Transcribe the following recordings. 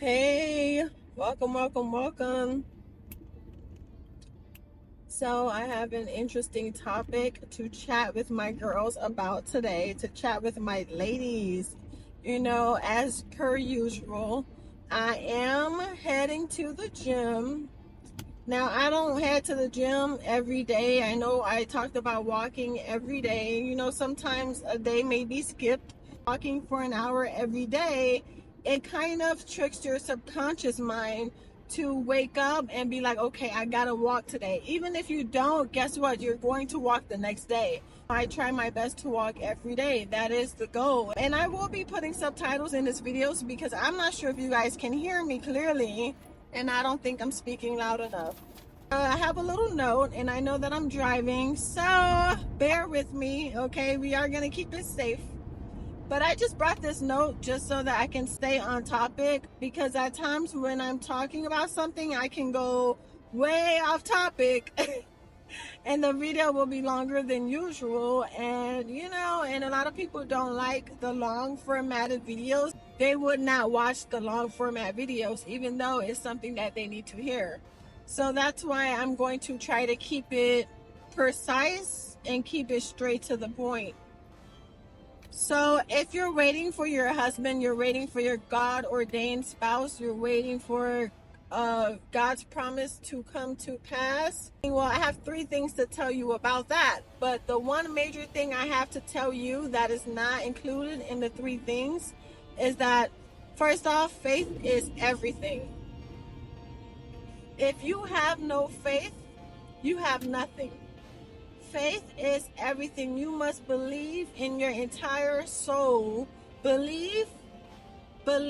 Hey, welcome. So, I have an interesting topic to chat with my girls about today, to chat with my ladies. As per usual, I am heading to the gym. Now, I don't head to the gym every day. I know I talked about walking every day. Sometimes a day may be skipped. Walking for an hour every day, it kind of tricks your subconscious mind to wake up and be like, okay, I gotta walk today. Even if you don't, guess what? You're going to walk the next day. I try my best to walk every day. That is the goal. And I will be putting subtitles in this videos because I'm not sure if you guys can hear me clearly, and I don't think I'm speaking loud enough. I have a little note, and I know that I'm driving, so bear with me, okay? We are going to keep it safe. But I just brought this note just so that I can stay on topic, because at times when I'm talking about something, I can go way off topic and the video will be longer than usual. And a lot of people don't like the long formatted videos. They would not watch the long format videos, even though it's something that they need to hear. So that's why I'm going to try to keep it precise and keep it straight to the point. So if you're waiting for your husband, you're waiting for your God-ordained spouse, you're waiting for God's promise to come to pass. Well, I have 3 things to tell you about that. But the one major thing I have to tell you that is not included in the 3 things is that, first off, faith is everything. If you have no faith, you have nothing. Faith is everything. You must believe in your entire soul. Believe that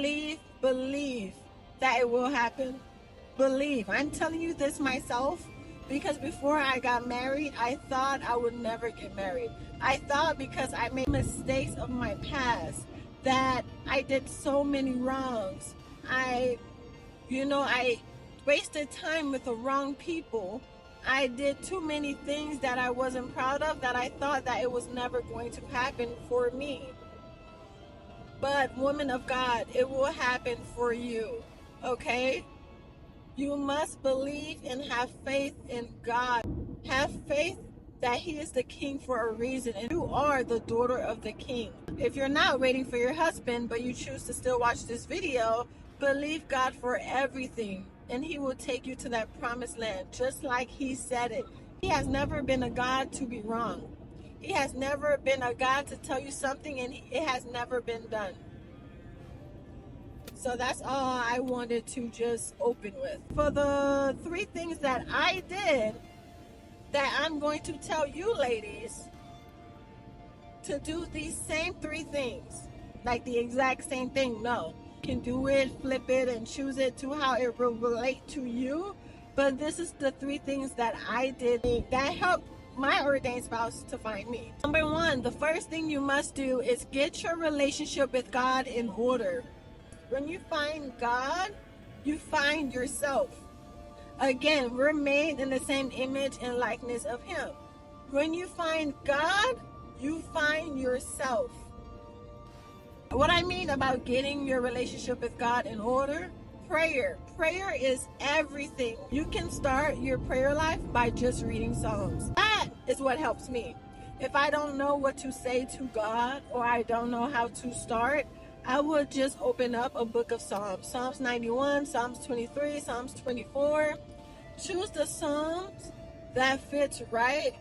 it will happen. Believe. I'm telling you this myself because before I got married, I thought I would never get married. I thought because I made mistakes of my past, that I did so many wrongs. I wasted time with the wrong people. I did too many things that I wasn't proud of, that I thought that it was never going to happen for me. But woman of God, it will happen for you, okay? You must believe and have faith in God. Have faith that He is the King for a reason, and you are the daughter of the King. If you're not waiting for your husband, but you choose to still watch this video, believe God for everything, and He will take you to that promised land, just like He said it. He has never been a God to be wrong. He has never been a God to tell you something and it has never been done. So that's all I wanted to just open with. For the 3 things that I did, that I'm going to tell you ladies to do these same 3 things, like the exact same thing. No, you can do it, flip it, and choose it to how it will relate to you. But this is the 3 things that I did that helped my ordained spouse to find me. Number 1, the first thing you must do is get your relationship with God in order. When you find God, you find yourself. Again, we're made in the same image and likeness of Him. When you find God, you find yourself. What I mean about getting your relationship with God in order, prayer. Prayer is everything. You can start your prayer life by just reading Psalms. That is what helps me. If I don't know what to say to God, or I don't know how to start, I would just open up a book of Psalms. Psalms 91, Psalms 23, Psalms 24. Choose the Psalms that fits right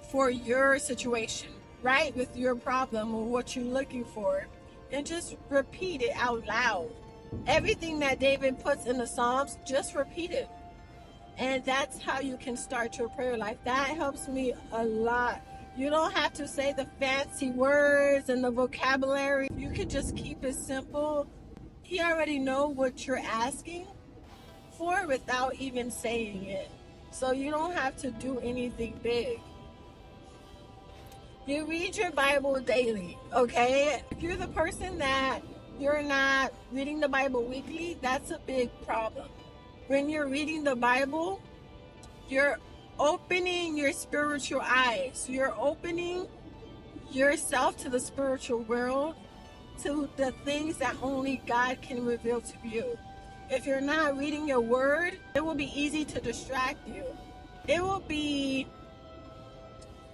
for your situation, right with your problem or what you're looking for. And just repeat it out loud. Everything that David puts in the Psalms, just repeat it. And that's how you can start your prayer life. That helps me a lot. You don't have to say the fancy words and the vocabulary. You can just keep it simple. He already knows what you're asking for without even saying it. So you don't have to do anything big. You read your Bible daily, okay? If you're the person that you're not reading the Bible weekly, that's a big problem. When you're reading the Bible, you're opening your spiritual eyes. You're opening yourself to the spiritual world, to the things that only God can reveal to you. If you're not reading your word, it will be easy to distract you. It will be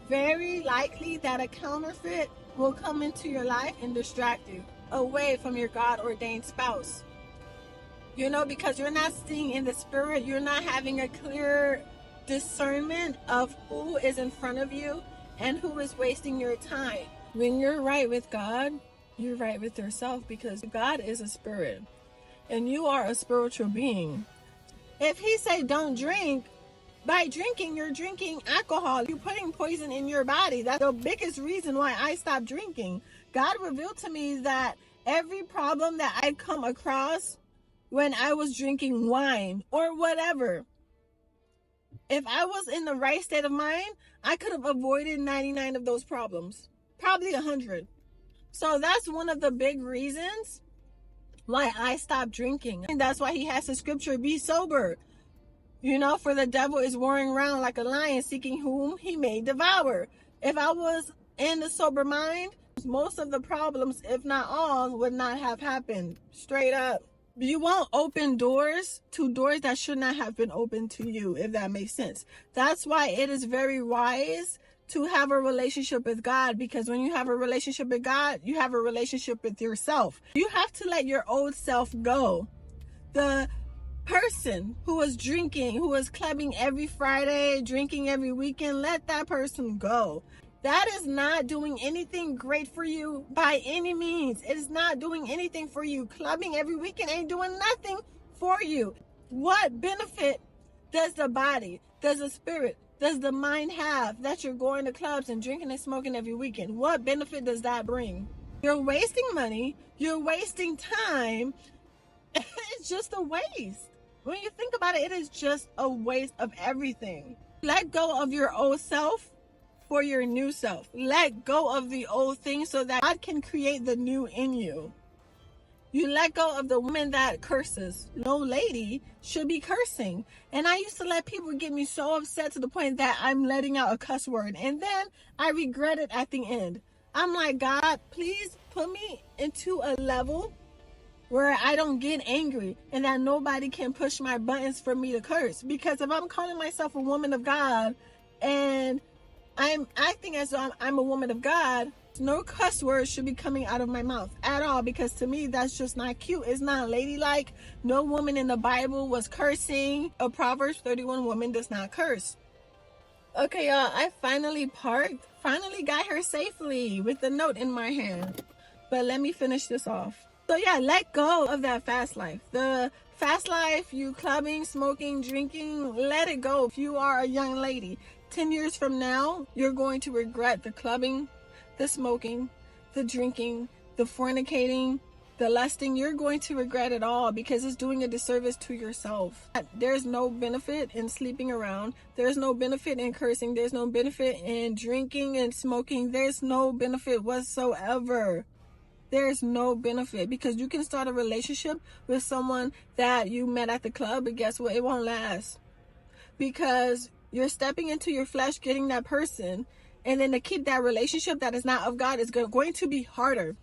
very likely that a counterfeit will come into your life and distract you away from your God-ordained spouse. Because you're not seeing in the spirit, you're not having a clear discernment of who is in front of you and who is wasting your time. When you're right with God, you're right with yourself, because God is a spirit and you are a spiritual being. If he say don't drink, by drinking, you're drinking alcohol. You're putting poison in your body. That's the biggest reason why I stopped drinking. God revealed to me that every problem that I come across when I was drinking wine or whatever, if I was in the right state of mind, I could have avoided 99 of those problems, probably 100. So that's one of the big reasons why I stopped drinking. And that's why he has the scripture, be sober. For the devil is roaring around like a lion, seeking whom he may devour. If I was in a sober mind, most of the problems, if not all, would not have happened. Straight up. You won't open doors to doors that should not have been opened to you, if that makes sense. That's why it is very wise to have a relationship with God, because when you have a relationship with God, you have a relationship with yourself. You have to let your old self go. The person who was drinking, who was clubbing every Friday, drinking every weekend, let that person go. That is not doing anything great for you by any means. It is not doing anything for you. Clubbing every weekend ain't doing nothing for you. What benefit does the body, does the spirit, does the mind have that you're going to clubs and drinking and smoking every weekend? What benefit does that bring? You're wasting money. You're wasting time. It's just a waste. When you think about it, it is just a waste of everything. Let go of your old self for your new self. Let go of the old things so that God can create the new in you. You let go of the woman that curses. No lady should be cursing. And I used to let people get me so upset to the point that I'm letting out a cuss word. And then I regret it at the end. I'm like, God, please put me into a level where I don't get angry and that nobody can push my buttons for me to curse. Because if I'm calling myself a woman of God and I'm acting as though I'm a woman of God, no cuss words should be coming out of my mouth at all, because to me that's just not cute. It's not ladylike. No woman in the Bible was cursing. A Proverbs 31 woman does not curse. Okay, y'all, I finally parked. Finally got here safely with the note in my hand. But let me finish this off. So yeah, let go of that fast life. The fast life, you clubbing, smoking, drinking, let it go. If you are a young lady, 10 years from now, you're going to regret the clubbing, the smoking, the drinking, the fornicating, the lusting. You're going to regret it all, because it's doing a disservice to yourself. There's no benefit in sleeping around. There's no benefit in cursing. There's no benefit in drinking and smoking. There's no benefit whatsoever. There's no benefit, because you can start a relationship with someone that you met at the club, but guess what? It won't last, because you're stepping into your flesh, getting that person, and then to keep that relationship that is not of God is going to be harder.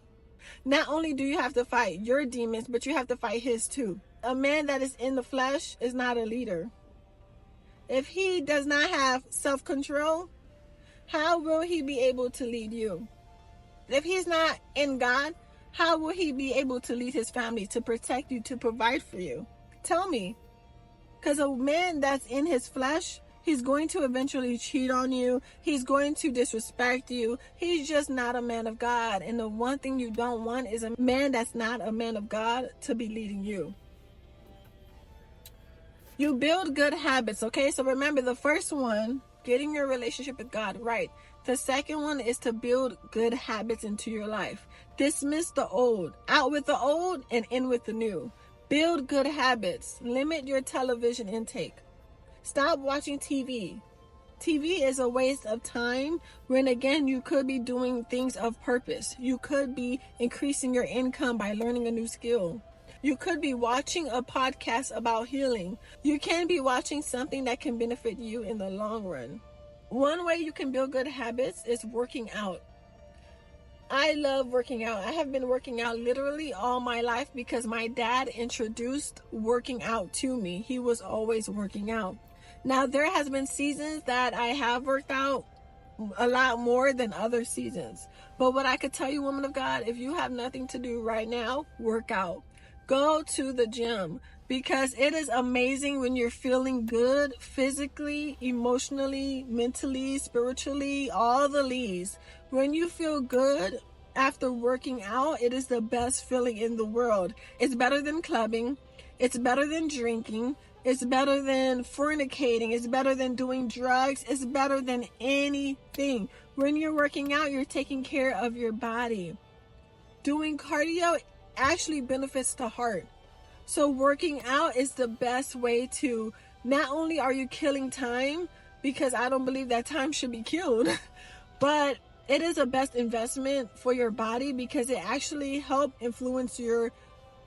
Not only do you have to fight your demons, but you have to fight his too. A man that is in the flesh is not a leader. If he does not have self-control, how will he be able to lead you? If he's not in God, how will he be able to lead his family, to protect you, to provide for you? Tell me. Because a man that's in his flesh, he's going to eventually cheat on you. He's going to disrespect you. He's just not a man of God. And the one thing you don't want is a man that's not a man of God to be leading you. You build good habits, okay? So remember, the first one, getting your relationship with God right. The second one is to build good habits into your life. Dismiss the old. Out with the old and in with the new. Build good habits. Limit your television intake. Stop watching TV. TV is a waste of time when, again, you could be doing things of purpose. You could be increasing your income by learning a new skill. You could be watching a podcast about healing. You can be watching something that can benefit you in the long run. One way you can build good habits is working out. I love working out. I have been working out literally all my life because my dad introduced working out to me. He was always working out. Now, there has been seasons that I have worked out a lot more than other seasons. But what I could tell you, woman of God, if you have nothing to do right now, work out. Go to the gym, because it is amazing when you're feeling good physically, emotionally, mentally, spiritually, all the leads. When you feel good after working out, it is the best feeling in the world. It's better than clubbing. It's better than drinking. It's better than fornicating. It's better than doing drugs. It's better than anything. When you're working out, you're taking care of your body. Doing cardio actually benefits the heart. So working out is the best way to, not only are you killing time, because I don't believe that time should be killed, but it is a best investment for your body because it actually helps influence your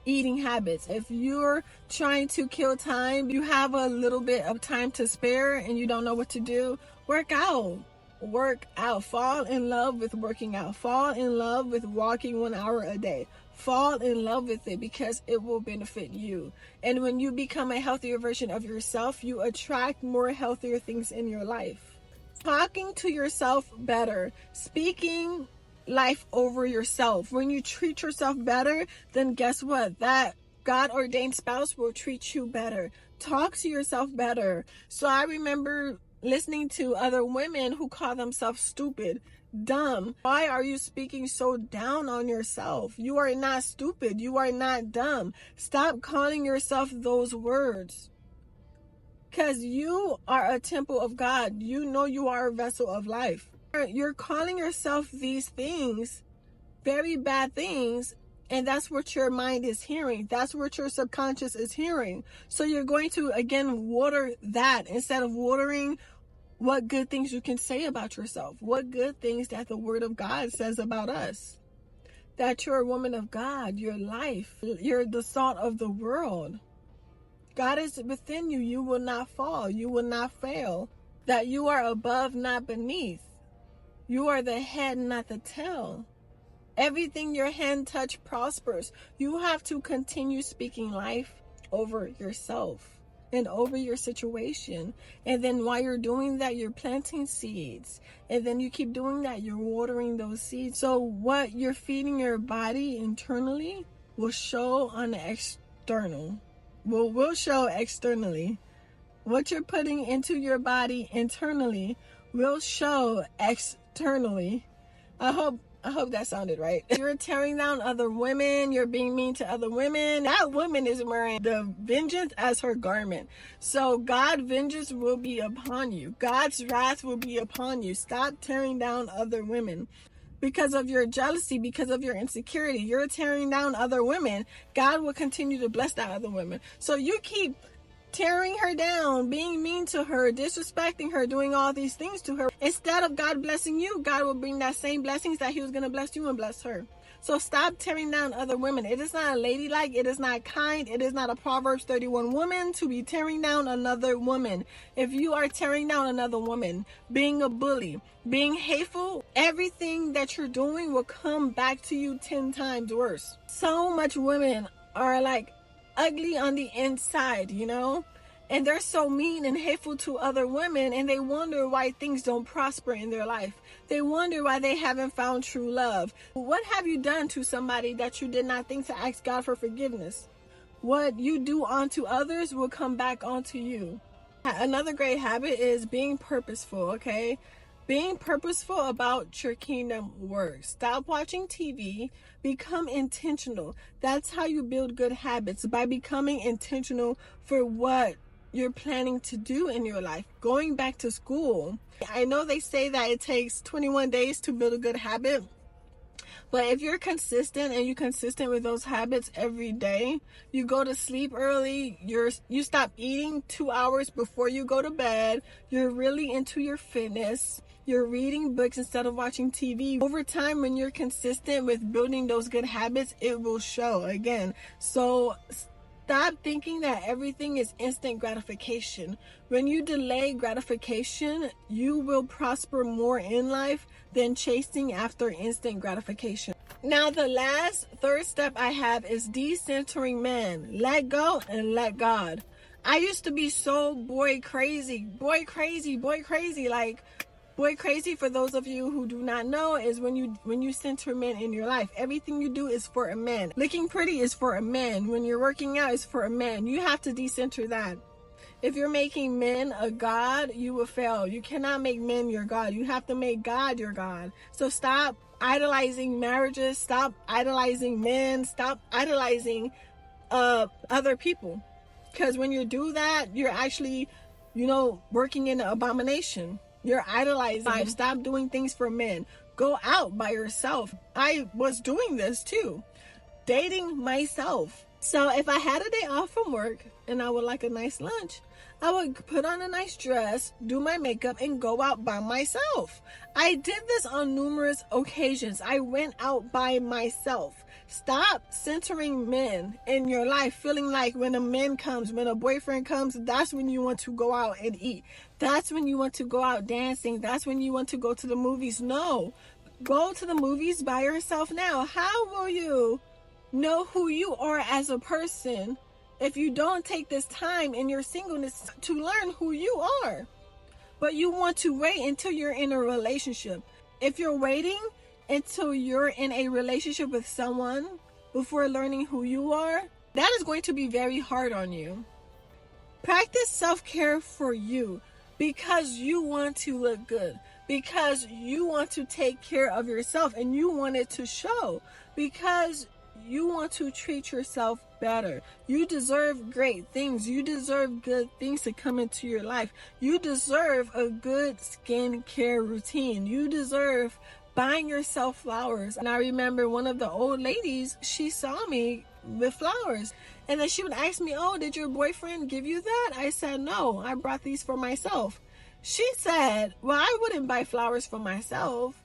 eating habits. If you're trying to kill time, you have a little bit of time to spare and you don't know what to do, work out. Work out. Fall in love with working out. Fall in love with walking 1 hour a day. Fall in love with it because it will benefit you. And when you become a healthier version of yourself, you attract more healthier things in your life. Talking to yourself better. Speaking life over yourself. When you treat yourself better, then guess what? That God-ordained spouse will treat you better. Talk to yourself better. So I remember listening to other women who call themselves stupid, dumb. Why are you speaking so down on yourself? You are not stupid. You are not dumb. Stop calling yourself those words. Because you are a temple of God. You know you are a vessel of life. You're calling yourself these things, very bad things, and that's what your mind is hearing. That's what your subconscious is hearing. So you're going to, again, water that instead of watering what good things you can say about yourself. What good things that the Word of God says about us. That you're a woman of God, your life. You're the salt of the world. God is within you. You will not fall. You will not fail. That you are above, not beneath. You are the head, not the tail. Everything your hand touch prospers. You have to continue speaking life over yourself and over your situation. And then while you're doing that, you're planting seeds. And then you keep doing that, you're watering those seeds. So what you're feeding your body internally will show on the external. Will show externally. What you're putting into your body internally will show externally. I hope that sounded right. You're tearing down other women. You're being mean to other women. That woman is wearing the vengeance as her garment. So God's vengeance will be upon you. God's wrath will be upon you. Stop tearing down other women. Because of your jealousy, because of your insecurity, you're tearing down other women. God will continue to bless that other woman. So you keep tearing her down, being mean to her, disrespecting her, doing all these things to her. Instead of God blessing you, God will bring that same blessings that he was going to bless you and bless her. So stop tearing down other women. It is not ladylike. It is not kind. It is not a Proverbs 31 woman to be tearing down another woman. If you are tearing down another woman, being a bully, being hateful, everything that you're doing will come back to you 10 times worse. So much women are like ugly on the inside, you know, and they're so mean and hateful to other women, and they wonder why things don't prosper in their life. They wonder why they haven't found true love. What have you done to somebody that you did not think to ask God for forgiveness? What you do unto others will come back onto you. Another great habit is being purposeful, okay? Being purposeful about your kingdom work. Stop watching TV. Become intentional. That's how you build good habits, by becoming intentional for what you're planning to do in your life. Going back to school. I know they say that it takes 21 days to build a good habit. But if you're consistent and you're consistent with those habits every day, you go to sleep early, you stop eating 2 hours before you go to bed, you're really into your fitness, you're reading books instead of watching TV. Over time, when you're consistent with building those good habits, it will show again. So Stop thinking that everything is instant gratification. When you delay gratification, you will prosper more in life than chasing after instant gratification. Now, the last third step I have is decentering men. Let go and let God. I used to be so boy crazy. Boy crazy, for those of you who do not know, is when you center men in your life. Everything you do is for a man. Looking pretty is for a man. When you're working out is for a man. You have to decenter that. If you're making men a god, you will fail. You cannot make men your god. You have to make God your god. So stop idolizing marriages. Stop idolizing men. Stop idolizing other people. Because when you do that, you're actually, working in an abomination. You're idolizing life. Stop doing things for men. Go out by yourself. I was doing this too. Dating myself. So if I had a day off from work and I would like a nice lunch, I would put on a nice dress, do my makeup, and go out by myself. I did this on numerous occasions. I went out by myself. Stop centering men in your life, feeling like when a boyfriend comes, that's when you want to go out and eat. That's when you want to go out dancing. That's when you want to go to the movies. No, go to the movies by yourself now. How will you know who you are as a person if you don't take this time in your singleness to learn who you are? But you want to wait until you're in a relationship. If you're waiting until you're in a relationship with someone before learning who you are, that is going to be very hard on you. Practice self-care for you because you want to look good, because you want to take care of yourself and you want it to show, because you want to treat yourself better. You deserve great things. You deserve good things to come into your life. You deserve a good skincare routine. You deserve buying yourself flowers. And I remember one of the old ladies, she saw me with flowers. And then she would ask me, "Oh, did your boyfriend give you that?" I said, "No, I brought these for myself." She said, "Well, I wouldn't buy flowers for myself."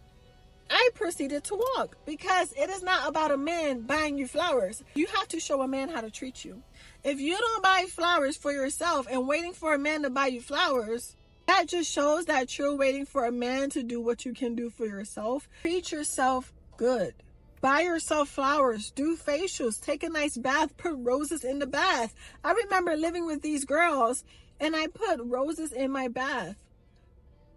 I proceeded to walk because it is not about a man buying you flowers. You have to show a man how to treat you. If you don't buy flowers for yourself and waiting for a man to buy you flowers, that just shows that you're waiting for a man to do what you can do for yourself. Treat yourself good. Buy yourself flowers. Do facials. Take a nice bath. Put roses in the bath. I remember living with these girls and I put roses in my bath.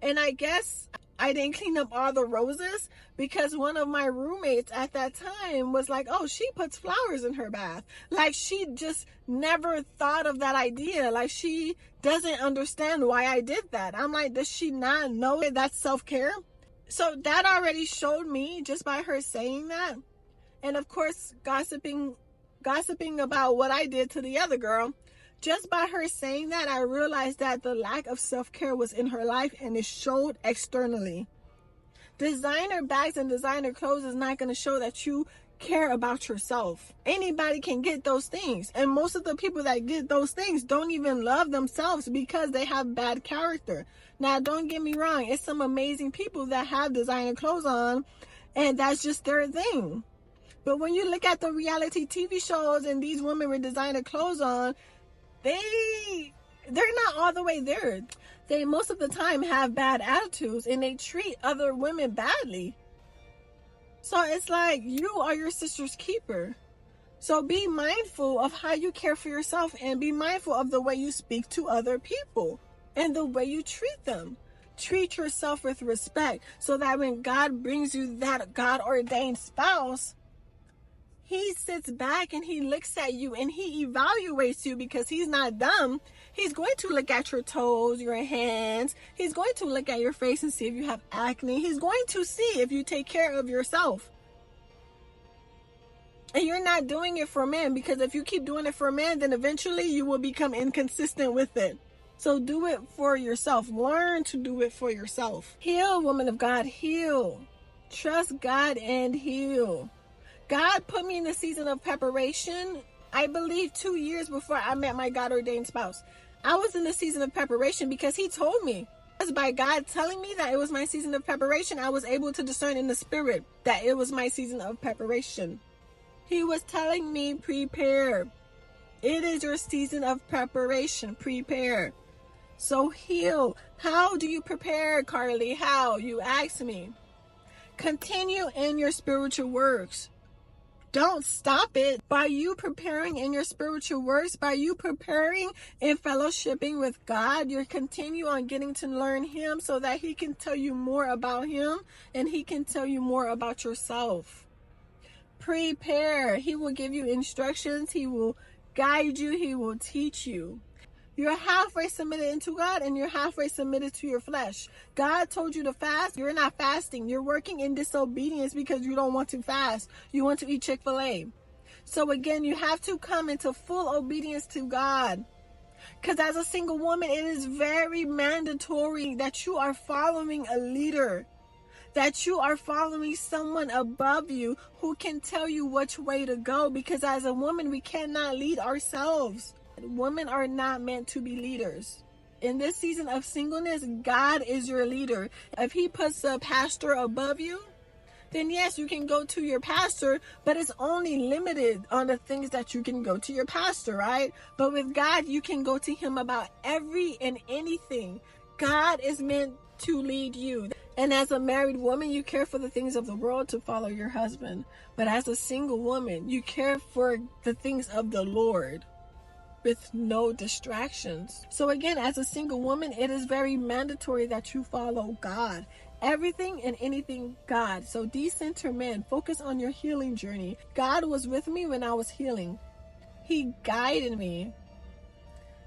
And I guess I didn't clean up all the roses because one of my roommates at that time was like, "Oh, she puts flowers in her bath." Like she just never thought of that idea. Like she doesn't understand why I did that. I'm like, does she not know that's self-care? So that already showed me just by her saying that. And of course, gossiping about what I did to the other girl. Just by her saying that, I realized that the lack of self-care was in her life and it showed externally. Designer bags and designer clothes is not going to show that you care about yourself. Anybody can get those things. And most of the people that get those things don't even love themselves because they have bad character. Now, don't get me wrong. It's some amazing people that have designer clothes on and that's just their thing. But when you look at the reality TV shows and these women with designer clothes on, they're not all the way there. They most of the time have bad attitudes and they treat other women badly. So it's like you are your sister's keeper. So be mindful of how you care for yourself and be mindful of the way you speak to other people and the way you treat them. Treat yourself with respect so that when God brings you that God-ordained spouse, He sits back and He looks at you and He evaluates you because He's not dumb. He's going to look at your toes, your hands. He's going to look at your face and see if you have acne. He's going to see if you take care of yourself. And you're not doing it for men, because if you keep doing it for men, then eventually you will become inconsistent with it. So do it for yourself. Learn to do it for yourself. Heal, woman of God, heal. Trust God and heal. God put me in the season of preparation, I believe 2 years before I met my God-ordained spouse. I was in the season of preparation because He told me. By God telling me that it was my season of preparation, I was able to discern in the spirit that it was my season of preparation. He was telling me, prepare. It is your season of preparation. Prepare. So heal. How do you prepare, Carly? How? You ask me. Continue in your spiritual works. Don't stop it. By you preparing in your spiritual works, by you preparing and fellowshipping with God, you continue on getting to learn Him so that He can tell you more about Him and He can tell you more about yourself. Prepare. He will give you instructions. He will guide you. He will teach you. You're halfway submitted into God and you're halfway submitted to your flesh. God told you to fast. You're not fasting. You're working in disobedience because you don't want to fast. You want to eat Chick-fil-A. So again, you have to come into full obedience to God. Because as a single woman, it is very mandatory that you are following a leader. That you are following someone above you who can tell you which way to go. Because as a woman, we cannot lead ourselves. Women are not meant to be leaders. In this season of singleness, God is your leader. If He puts a pastor above you, then yes, you can go to your pastor, but it's only limited on the things that you can go to your pastor, right? But with God, you can go to Him about every and anything. God is meant to lead you. And as a married woman, you care for the things of the world to follow your husband. But as a single woman, you care for the things of the Lord, with no distractions. So again, as a single woman, it is very mandatory that you follow God. Everything and anything God. So decenter men, focus on your healing journey. God was with me when I was healing. He guided me.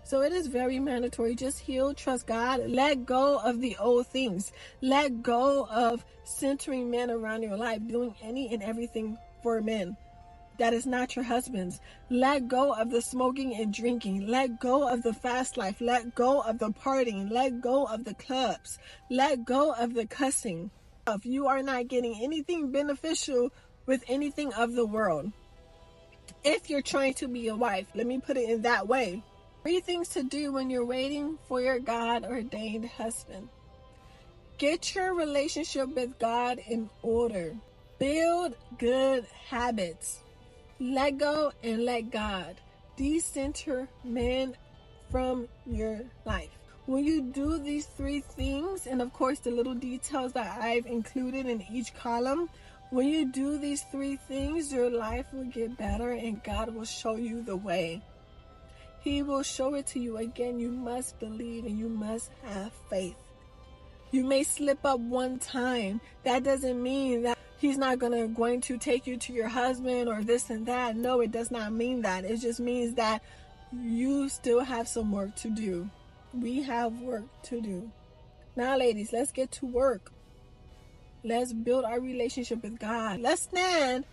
So it is very mandatory. Just heal, trust God, let go of the old things. Let go of centering men around your life, doing any and everything for men that is not your husband's. Let go of the smoking and drinking. Let go of the fast life. Let go of the partying. Let go of the clubs. Let go of the cussing. If you are not getting anything beneficial with anything of the world, if you're trying to be a wife, let me put it in that way. 3 things to do when you're waiting for your God-ordained husband. Get your relationship with God in order. Build good habits. Let go and let God. Decenter men from your life. When you do these 3 things, and of course the little details that I've included in each column, when you do these 3 things, your life will get better and God will show you the way. He will show it to you. Again, you must believe and you must have faith. You may slip up one time. That doesn't mean that He's not going to take you to your husband or this and that. No, it does not mean that. It just means that you still have some work to do. We have work to do. Now, ladies, let's get to work. Let's build our relationship with God. Let's stand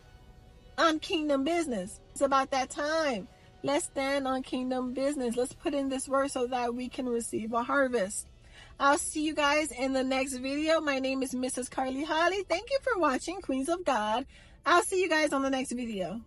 on kingdom business. It's about that time. Let's stand on kingdom business. Let's put in this work so that we can receive a harvest. I'll see you guys in the next video. My name is Mrs. Carly Holly. Thank you for watching, Queens of God. I'll see you guys on the next video.